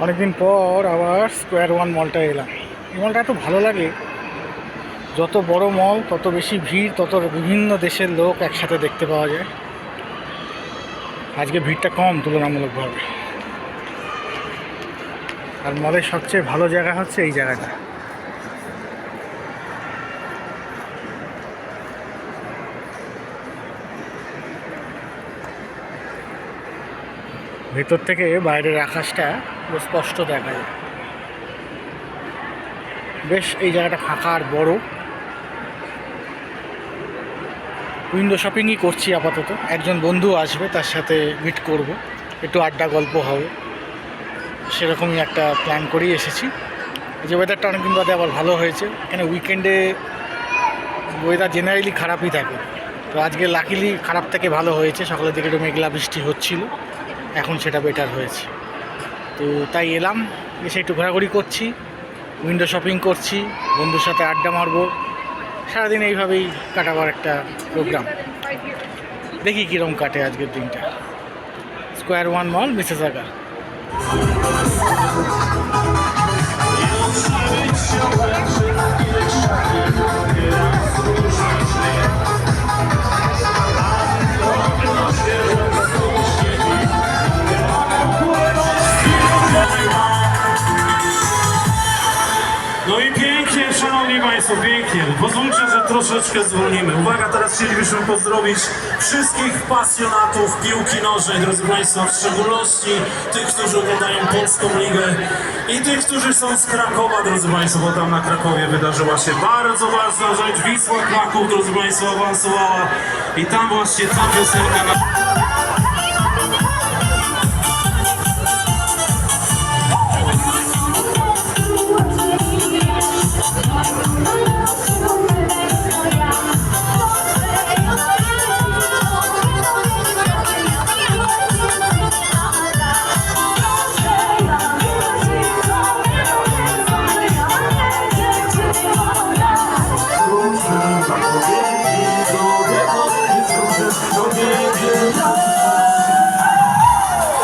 অনেকদিন পর আবার স্কোয়ার ওয়ান মলটা এলাম। এই মলটা এত ভালো লাগে, যত বড় মল তত বেশি ভিড়, তত বিভিন্ন দেশের লোক একসাথে দেখতে পাওয়া যায়। আজকে ভিড়টা কম তুলনামূলকভাবে। আর মলের সবচেয়ে ভালো জায়গা হচ্ছে এই জায়গাটা। ভেতর থেকে বাইরের আকাশটা পুরো স্পষ্ট দেখা যায়। বেশ এই জায়গাটা ফাঁকা আর বড়। উইন্ডো শপিংই করছি আপাতত। একজন বন্ধু আসবে, তার সাথে মিট করব, একটু আড্ডা গল্প হবে, সেরকমই একটা প্ল্যান করেই এসেছি। যে ওয়েদারটা অনেকদিন বাদে আবার ভালো হয়েছে। এখানে উইকেন্ডে ওয়েদার জেনারেলি খারাপই থাকে, তো আজকে লাকিলি খারাপ থেকে ভালো হয়েছে। সকালের দিকে একটু মেঘলা বৃষ্টি হচ্ছিল, এখন সেটা বেটার হয়েছে। তো তাই এলাম, এসে একটু ঘোরাঘুরি করছি, উইন্ডো শপিং করছি, বন্ধুর সাথে আড্ডা মারবো। সারাদিন এইভাবেই কাটাবার একটা প্রোগ্রাম। দেখি কীরকম কাটে আজকের দিনটা। স্কোয়ার ওয়ান মল, মিসেসাগা। No i pięknie, szanowni państwo, pięknie. Pozwólcie, że troszeczkę zwolnimy. Uwaga, teraz chcielibyśmy pozdrowić wszystkich pasjonatów piłki nożnej, drodzy państwo, w szczególności tych, którzy oglądają Polską Ligę i tych, którzy są z Krakowa, drodzy państwo, bo tam na Krakowie wydarzyła się bardzo ważna rzecz. Wisła Kraków, drodzy państwo, awansowała i tam właśnie ta piosenka